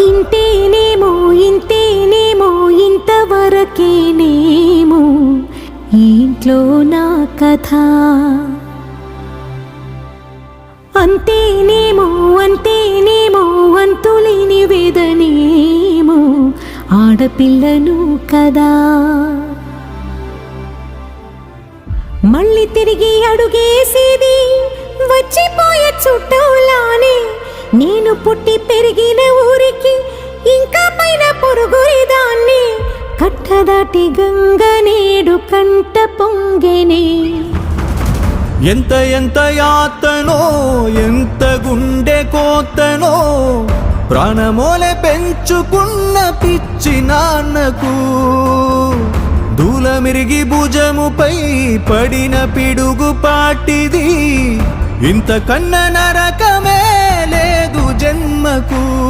ఇంతేనేమో ఇంతేనేమో ఇంతవరకేనేమో ఇంట్లో నా కథ. అంతేనేమో అంతేనేమో అంతులేని వేదనేమో ఆడపిల్లను కదా. మళ్ళీ తిరిగి అడుగేసేది వచ్చిపోయే చుట్టూలానే. నేను పుట్టి పెరిగిన ఊరికి ఇంకా పైన పొరుగురిదాన్ని. కట్టదాటి గంగ నేడు కంట పొంగెనే. ఎంత ఎంత యాతనో ఎంత గుండె కోతనో ప్రాణమోలే పెంచుకున్న పిచ్చి నాన్నకు. దూలమిరిగి భుజముపై పడిన పిడుగు పాటిది. ఇంతకన్నా నరకమే లేదు జన్మకు.